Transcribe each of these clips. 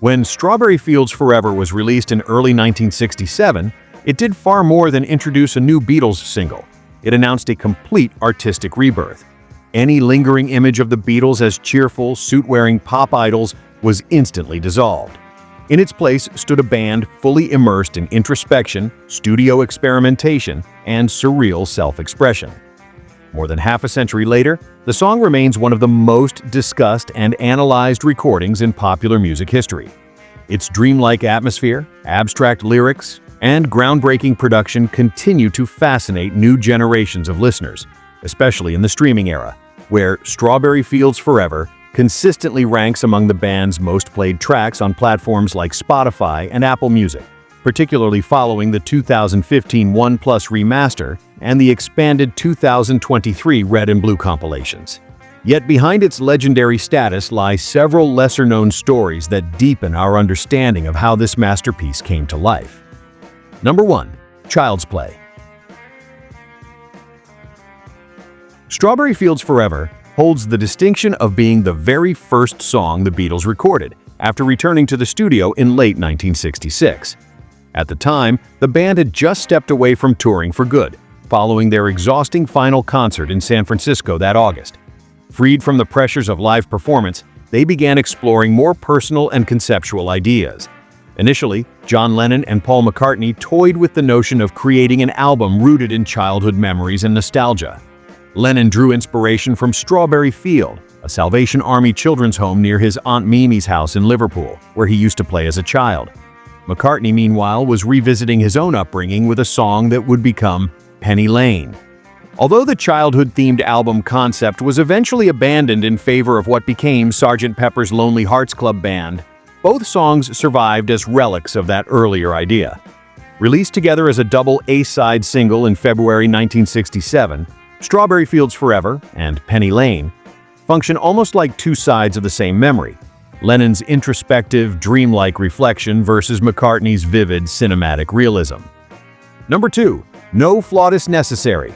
When Strawberry Fields Forever was released in early 1967, it did far more than introduce a new Beatles single. It announced a complete artistic rebirth. Any lingering image of the Beatles as cheerful, suit-wearing pop idols was instantly dissolved. In its place stood a band fully immersed in introspection, studio experimentation, and surreal self-expression. More than half a century later, the song remains one of the most discussed and analyzed recordings in popular music history. Its dreamlike atmosphere, abstract lyrics, and groundbreaking production continue to fascinate new generations of listeners, especially in the streaming era, where Strawberry Fields Forever consistently ranks among the band's most played tracks on platforms like Spotify and Apple Music, particularly following the 2015 OnePlus remaster and the expanded 2023 Red and Blue compilations. Yet behind its legendary status lie several lesser-known stories that deepen our understanding of how this masterpiece came to life. Number 1. Child's Play. Strawberry Fields Forever holds the distinction of being the very first song the Beatles recorded after returning to the studio in late 1966. At the time, the band had just stepped away from touring for good, following their exhausting final concert in San Francisco that August. Freed from the pressures of live performance, they began exploring more personal and conceptual ideas. Initially, John Lennon and Paul McCartney toyed with the notion of creating an album rooted in childhood memories and nostalgia. Lennon drew inspiration from Strawberry Field, a Salvation Army children's home near his Aunt Mimi's house in Liverpool, where he used to play as a child. McCartney, meanwhile, was revisiting his own upbringing with a song that would become Penny Lane. Although the childhood-themed album concept was eventually abandoned in favor of what became Sgt. Pepper's Lonely Hearts Club Band, both songs survived as relics of that earlier idea. Released together as a double A-side single in February 1967, Strawberry Fields Forever and Penny Lane function almost like two sides of the same memory, Lennon's introspective, dreamlike reflection versus McCartney's vivid, cinematic realism. Number 2. No Flautist Necessary.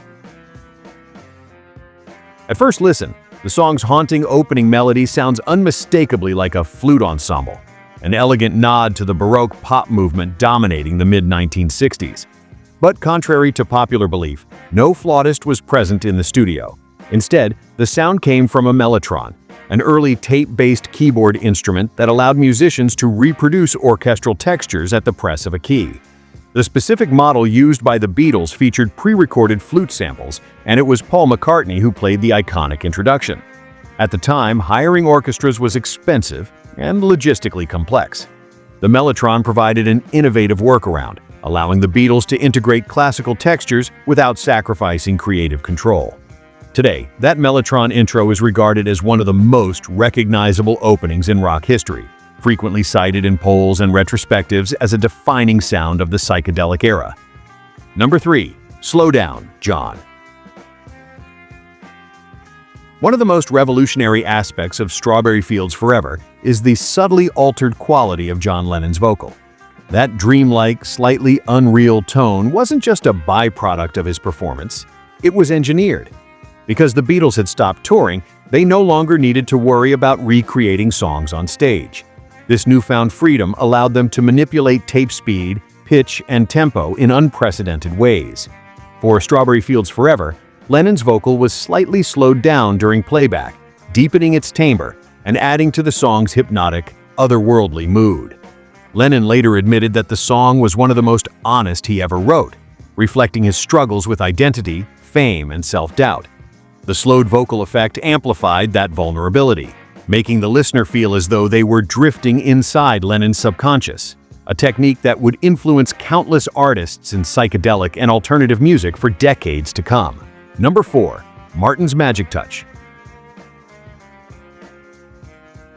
At first listen, the song's haunting opening melody sounds unmistakably like a flute ensemble, an elegant nod to the Baroque pop movement dominating the mid-1960s. But contrary to popular belief, no flautist was present in the studio. Instead, the sound came from a mellotron, an early tape-based keyboard instrument that allowed musicians to reproduce orchestral textures at the press of a key. The specific model used by the Beatles featured pre-recorded flute samples, and it was Paul McCartney who played the iconic introduction. At the time, hiring orchestras was expensive and logistically complex. The mellotron provided an innovative workaround, allowing the Beatles to integrate classical textures without sacrificing creative control. Today, that mellotron intro is regarded as one of the most recognizable openings in rock history, frequently cited in polls and retrospectives as a defining sound of the psychedelic era. Number 3. Slow Down, John. One of the most revolutionary aspects of Strawberry Fields Forever is the subtly altered quality of John Lennon's vocal. That dreamlike, slightly unreal tone wasn't just a byproduct of his performance, it was engineered. Because the Beatles had stopped touring, they no longer needed to worry about recreating songs on stage. This newfound freedom allowed them to manipulate tape speed, pitch, and tempo in unprecedented ways. For Strawberry Fields Forever, Lennon's vocal was slightly slowed down during playback, deepening its timbre and adding to the song's hypnotic, otherworldly mood. Lennon later admitted that the song was one of the most honest he ever wrote, reflecting his struggles with identity, fame, and self-doubt. The slowed vocal effect amplified that vulnerability, making the listener feel as though they were drifting inside Lennon's subconscious, a technique that would influence countless artists in psychedelic and alternative music for decades to come. Number 4. Martin's Magic Touch.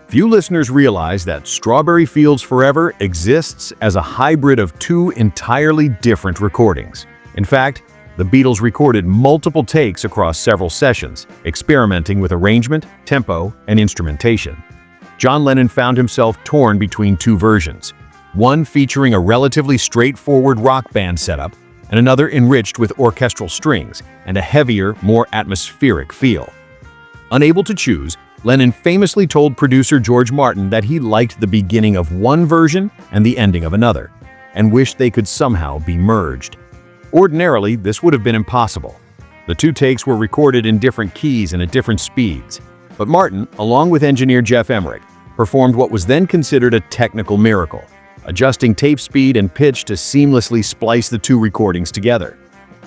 Few listeners realize that Strawberry Fields Forever exists as a hybrid of two entirely different recordings. In fact, the Beatles recorded multiple takes across several sessions, experimenting with arrangement, tempo, and instrumentation. John Lennon found himself torn between two versions, one featuring a relatively straightforward rock band setup, and another enriched with orchestral strings and a heavier, more atmospheric feel. Unable to choose, Lennon famously told producer George Martin that he liked the beginning of one version and the ending of another, and wished they could somehow be merged. Ordinarily, this would have been impossible. The two takes were recorded in different keys and at different speeds, but Martin, along with engineer Jeff Emmerich, performed what was then considered a technical miracle, adjusting tape speed and pitch to seamlessly splice the two recordings together.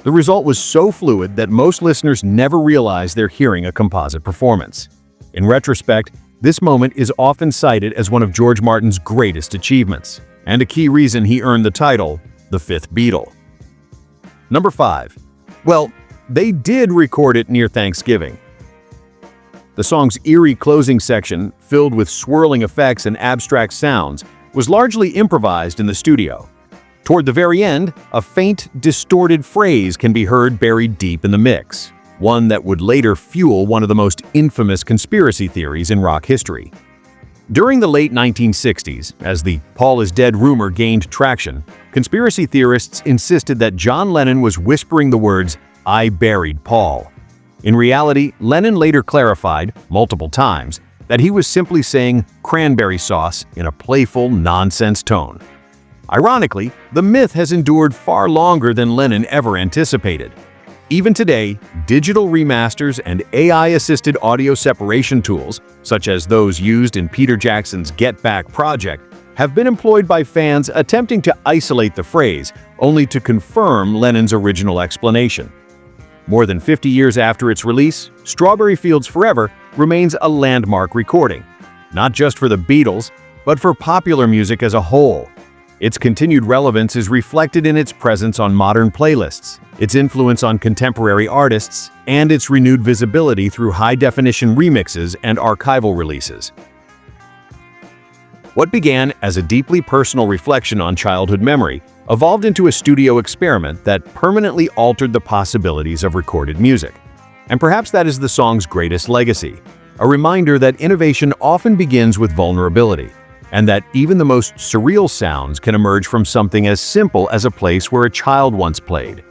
The result was so fluid that most listeners never realized they're hearing a composite performance. In retrospect, this moment is often cited as one of George Martin's greatest achievements, and a key reason he earned the title, the Fifth Beatle. Number 5. Well, they did record it near Thanksgiving. The song's eerie closing section, filled with swirling effects and abstract sounds, was largely improvised in the studio. Toward the very end, a faint, distorted phrase can be heard buried deep in the mix, one that would later fuel one of the most infamous conspiracy theories in rock history. During the late 1960s, as the "Paul is dead" rumor gained traction, conspiracy theorists insisted that John Lennon was whispering the words, "I buried Paul." In reality, Lennon later clarified, multiple times, that he was simply saying cranberry sauce in a playful, nonsense tone. Ironically, the myth has endured far longer than Lennon ever anticipated. Even today, digital remasters and AI-assisted audio separation tools, such as those used in Peter Jackson's Get Back project, have been employed by fans attempting to isolate the phrase, only to confirm Lennon's original explanation. More than 50 years after its release, Strawberry Fields Forever remains a landmark recording, not just for the Beatles, but for popular music as a whole. Its continued relevance is reflected in its presence on modern playlists, its influence on contemporary artists, and its renewed visibility through high-definition remixes and archival releases. What began as a deeply personal reflection on childhood memory evolved into a studio experiment that permanently altered the possibilities of recorded music. And perhaps that is the song's greatest legacy, a reminder that innovation often begins with vulnerability, and that even the most surreal sounds can emerge from something as simple as a place where a child once played.